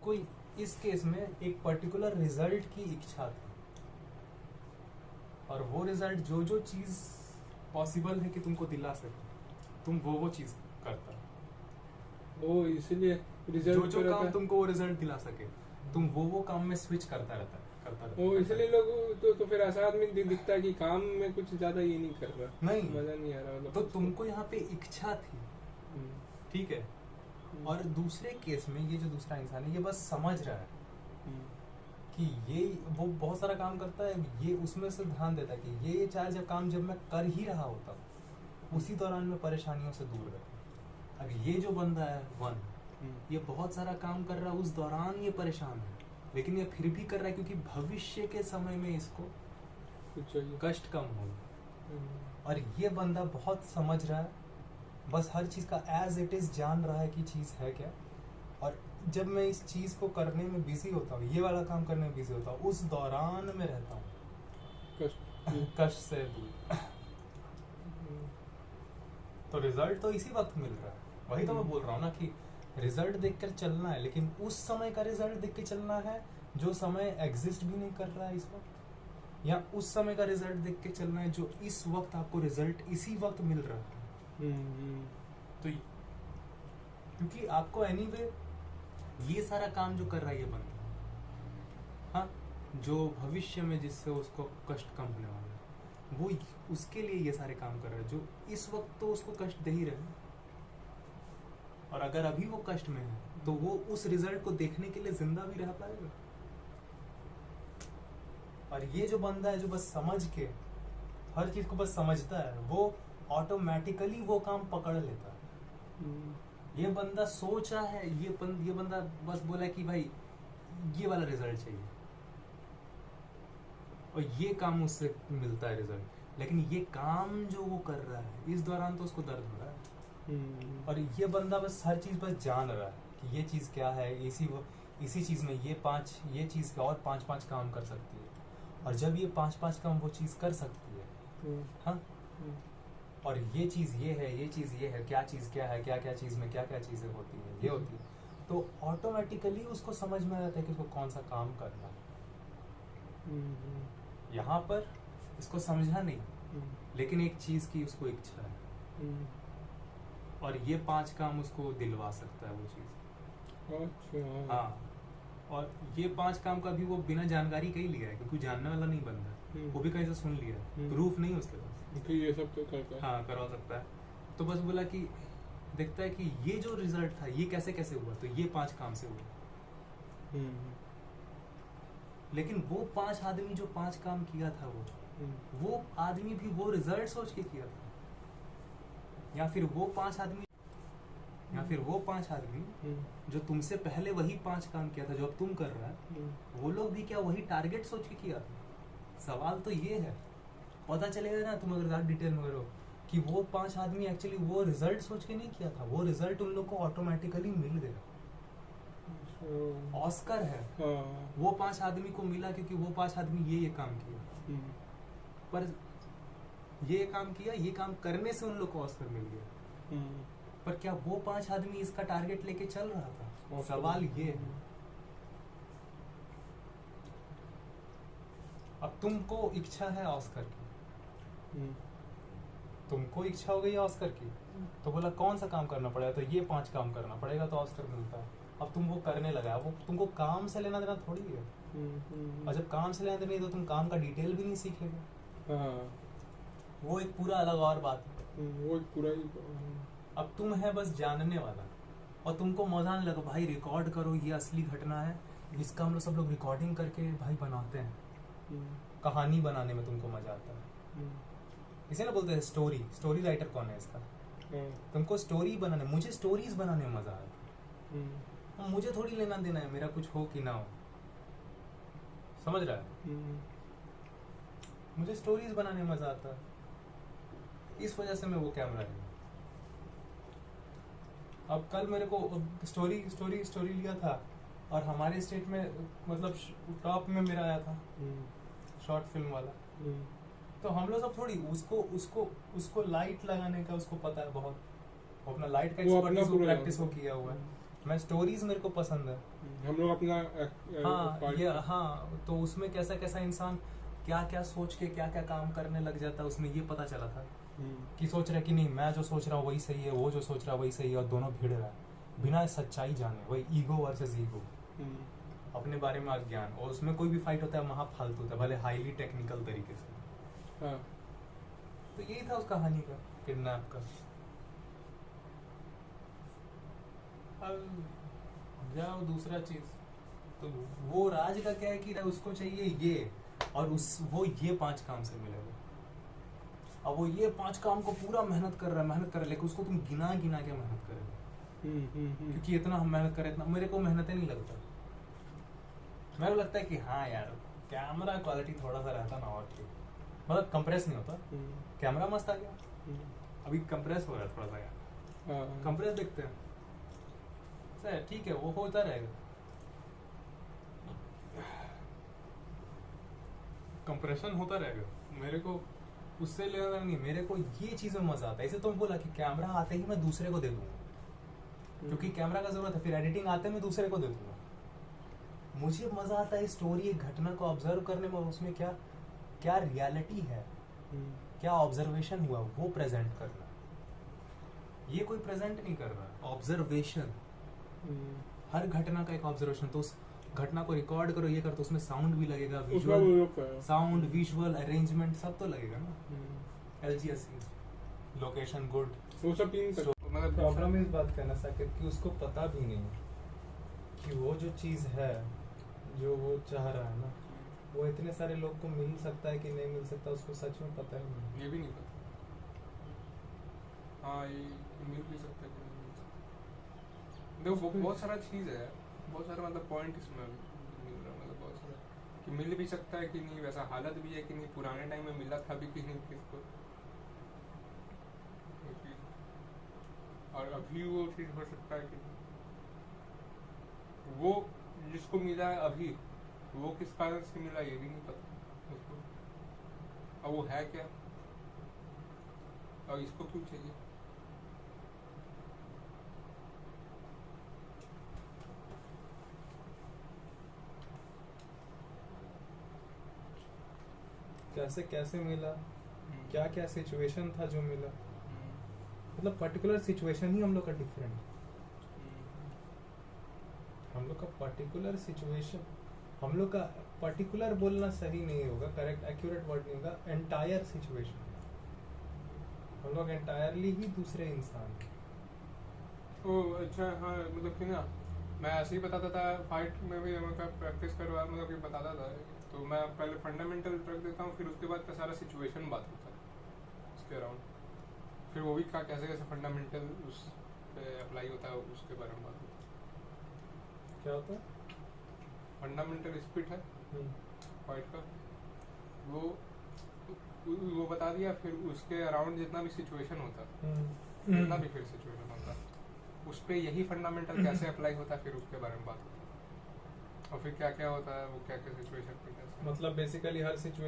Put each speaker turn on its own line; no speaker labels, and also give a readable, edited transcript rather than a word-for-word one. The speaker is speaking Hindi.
कोई इस केस में एक पर्टिकुलर रिजल्ट की इच्छा थी, और वो रिजल्ट जो चीज पॉसिबल है कि तुमको दिला सके, तुम वो चीज करता।
वो इसीलिए रिजल्ट
जो काम तुमको वो रिजल्ट दिला सके, तुम वो काम में स्विच करता रहता।
वो इसलिए लोग तो फिर ऐसा आदमी दिखता है कि काम में कुछ ज्यादा ये नहीं कर रहा,
नहीं
मजा नहीं आ रहा।
तो तुमको यहाँ पे इच्छा थी, ठीक है। और दूसरे केस में ये जो दूसरा इंसान है, ये बस समझ रहा है कि ये वो बहुत सारा काम करता है, ये उसमें से ध्यान देता है कि ये चार जब काम जब मैं कर ही रहा होता, उसी दौरान मैं परेशानियों से दूर रहता। अब ये जो बंदा है वन, ये बहुत सारा काम कर रहा है, उस दौरान ये परेशान है, लेकिन ये फिर भी कर रहा है क्योंकि भविष्य के समय में इसको कष्ट कम हो। और ये बंदा बहुत समझ रहा है, बस हर चीज का एज इट इज जान रहा है कि चीज है क्या। और जब मैं इस चीज को करने में बिजी होता हूँ, ये वाला काम करने में बिजी होता हूँ, उस दौरान में रहता हूँ कष्ट से दूर। तो रिजल्ट तो इसी वक्त मिल रहा है, वही तो मैं बोल रहा हूँ ना कि रिजल्ट देखकर चलना है, लेकिन उस समय का रिजल्ट देख के चलना है जो समय एग्जिस्ट भी नहीं कर रहा है इस वक्त, या उस समय का रिजल्ट देख के चलना है जो इस वक्त आपको रिजल्ट इसी वक्त मिल रहा है। तो क्योंकि आपको एनीवे ये सारा काम जो कर रहा है ये बंदा, हाँ, जो भविष्य में जिससे उसको कष्ट कम होने वाला है, वो उसके लिए ये सारे काम कर रहा है जो इस वक्त तो उसको कष्ट दे ही रहे हैं। और अगर अभी वो कष्ट में है तो वो उस रिजल्ट को देखने के लिए जिंदा भी रह पाएगा। और ये जो बंदा है जो बस समझ के हर चीज को बस समझता है, वो ऑटोमेटिकली वो काम पकड़ लेता है। ये बंदा सोच रहा है, ये बंदा बस बोला कि भाई ये वाला रिजल्ट चाहिए, और ये काम उससे मिलता है रिजल्ट, लेकिन ये काम जो वो कर रहा है इस दौरान तो उसको दर्द हो रहा है। और ये बंदा बस हर चीज बस जान रहा है कि ये चीज क्या है, इसी चीज में ये चीज का और 5-5 काम कर सकती है, और जब ये 5-5 काम वो चीज कर सकती है, हाँ, और ये चीज ये है, ये चीज ये है, क्या चीज क्या है, क्या क्या चीज में क्या क्या चीजें होती है, ये होती है, तो ऑटोमेटिकली उसको समझ में आ जाता है कि उसको कौन सा काम करना है। यहाँ पर इसको समझा नहीं, लेकिन एक चीज की उसको इच्छा है, और ये 5 काम उसको दिलवा सकता है वो चीज।
अच्छा।
हाँ, और ये 5 काम का भी वो बिना जानकारी का ही लिया है, क्योंकि जानने वाला नहीं बंदा है, वो भी कहीं से सुन लिया है, प्रूफ नहीं उसके पास
कि ये सब तो करता है।
हाँ, करवा सकता है। तो बस बोला कि देखता है कि ये जो रिजल्ट था ये कैसे कैसे हुआ, तो ये 5 काम से हुआ। लेकिन वो 5 आदमी जो 5 काम किया था वो आदमी भी वो रिजल्ट सोच के किया था, या फिर वो 5 आदमी जो तुमसे पहले वही 5 काम किया था जो अब तुम कर रहा है, वो लोग भी क्या वही टारगेट सोच के किया था। सवाल तो ये है, पता चलेगा ना तुम अगर ज्यादा डिटेल में करो कि वो 5 आदमी एक्चुअली वो रिजल्ट सोच के नहीं किया था, वो रिजल्ट उन लोग को ऑटोमेटिकली मिल गया। ऑस्कर है, वो 5 आदमी को मिला क्योंकि वो 5 आदमी ये काम किया, पर ये काम किया, ये काम करने से उन लोग को ऑस्कर मिल गया। पर क्या वो 5 आदमी इसका टारगेट लेके चल रहा था? सवाल ये है। अब तुमको इच्छा है ऑस्कर की, तुमको इच्छा हो गई ऑस्कर की, तो बोला कौन सा काम करना पड़ेगा, तो ये 5 काम करना पड़ेगा तो ऑस्कर मिलता है। अब तुम वो करने लगा, वो तुमको काम से लेना देना थोड़ी है। और जब काम से लेना देना तो तुम काम का डिटेल भी नहीं सीखेगा। वो एक पूरा अलग और बात है।
वो एक पूरा ही।
अब तुम है बस जानने वाला, और तुमको मजा आने लगा भाई रिकॉर्ड करो, ये असली घटना है, इसका हम लोग सब लोग रिकॉर्डिंग करके भाई बनाते हैं। कहानी बनाने में तुमको मजा आता है, इसे ना बोलते हैं स्टोरी राइटर कौन है इसका। तुमको स्टोरी बनाने, मुझे स्टोरीज बनाने में मजा आता है। मुझे थोड़ी लेना देना है मेरा कुछ हो कि ना हो, समझ रहा है। मुझे स्टोरीज बनाने में मजा आता है, इस वजह से मैं वो कैमरा लिया। अब कल मेरे को स्टोरी लिया था, और हमारे स्टेट में मतलब टॉप में मेरा आया था शॉर्ट फिल्म वाला। तो हम लोग सब थोड़ी उसको लाइट लगाने का उसको पता है बहुत, अपना लाइट का एक्सपर्टीज प्रैक्टिस हो किया हुआ है। मैं स्टोरीज मेरे को पसंद है।
हम लोग अपना
हाँ ये हाँ, तो उसमें कैसा कैसा इंसान क्या क्या सोच के क्या क्या काम करने लग जाता है, उसमें ये पता चला था कि सोच रहा है कि नहीं मैं जो सोच रहा हूँ वही सही है, वो जो सोच रहा है वही सही है, और दोनों भिड़ रहा है बिना सच्चाई जाने, वही ईगो वर्सेस ईगो, अपने बारे में अज्ञान। और उसमें कोई भी फाइट होता है वहाँ फालतू होता है, भले हाईली टेक्निकल तरीके से।
हाँ
तो यही था उस कहानी का, किडनैप का। अब जाओ दूसरा चीज, तो वो राज का क्या है कि उसको चाहिए ये, और वो ये 5 काम से मिलेगा। अब वो ये 5 काम को पूरा मेहनत कर रहा है, लेकिन उसको तुम गिना गिना के मेहनत करेगा। क्योंकि इतना हम मेहनत करें, इतना मेरे को मेहनत ही नहीं लगता। मेरे को लगता है कि हाँ यार कैमरा क्वालिटी थोड़ा सा रहता ना और ठीक, मतलब कंप्रेस नहीं होता, कैमरा मस्त आ गया, अभी कंप्रेस हो रहा है थोड़ा सा यार, कंप्रेस देखते हैं सर, ठीक है वो होता रहेगा, कंप्रेशन होता रहेगा। मेरे को उससे लेना नहीं, मेरे को ये चीज में मजा आता है। इसे तुम बोला कि कैमरा आते ही मैं दूसरे को दे दूंगा, क्योंकि कैमरा का जरूरत है, फिर एडिटिंग आते मैं दूसरे को दे दूंगा। मुझे मजा आता है स्टोरी, एक घटना को ऑब्जर्व करने में, उसमें क्या क्या रियलिटी है, क्या ऑब्जर्वेशन हुआ वो प्रेजेंट करना। ये कोई प्रेजेंट नहीं कर रहा, ऑब्जर्वेशन, हर घटना का एक ऑब्जर्वेशन। तो उस घटना को रिकॉर्ड करो, ये करो, तो उसमें साउंड भी लगेगा, विजुअल साउंड, विजुअल अरेंजमेंट सब तो लगेगा ना। एलजीएससी लोकेशन गुड,
वो सब तीन
मतलब प्रॉब्लम इस बात का ना साकिब कि उसको पता भी नहीं कि वो जो चीज है जो वो चाह रहा है ना, वो इतने सारे लोग को मिल सकता है कि नहीं मिल सकता, उसको सच में पता ही नहीं।
ये भी नहीं पता। हाँ ये मिल भी सकता है कि नहीं मिल सकता। देखो बहुत सारा चीज़ है, बहुत सारा मतलब पॉइंट इसमें मिल रहा है, मतलब बहुत सारा कि मिल भी सकता है कि नहीं, वैसा हालत भी है कि नहीं, पुराने टाइम में मिला था भी कि नहीं किसको, और अभी वो चीज़ हो सकता है कि वो जिसको मिला है अभी वो किस कारण से मिला ये भी नहीं पता उसको, और वो है क्या और इसको क्यों चाहिए।
कैसे कैसे मिला, क्या क्या सिचुएशन था जो मिला, मतलब पर्टिकुलर सिचुएशन ही हम लोग का डिफरेंट, हम लोग का पर्टिकुलर सिचुएशन, हम लोग का पर्टिकुलर बोलना सही नहीं होगा, करेक्ट एक्यूरेट वर्ड नहीं होगा, एंटायर सिचुएशन, हम लोग एंटायरली ही दूसरे इंसान।
ओ अच्छा हाँ, मतलब कि ना मैं ऐसे ही बताता था फाइट में भी, मतलब प्रैक्टिस करवा, मतलब कि बताता था, तो मैं पहले फंडामेंटल रख देता हूँ, फिर उसके बाद का सारा सिचुएशन बात होता है उसके अराउंड, फिर वो भी का कैसे कैसे फंडामेंटल उस पे अप्लाई होता है उसके बारे में बात होता है।
क्या होता है
फंडामेंटल स्पिरिट है फाइट का, वो बता दिया, फिर उसके अराउंड जितना भी सिचुएशन होता है, जितना भी फिर सिचुएशन होता है उस पर यही फंडामेंटल कैसे अप्लाई होता है, फिर उसके बारे में बात होती है, और फिर क्या क्या होता है, वो क्या क्या सिचुएशन पे कैसे,
मतलब बेसिकली हर सिचुएशन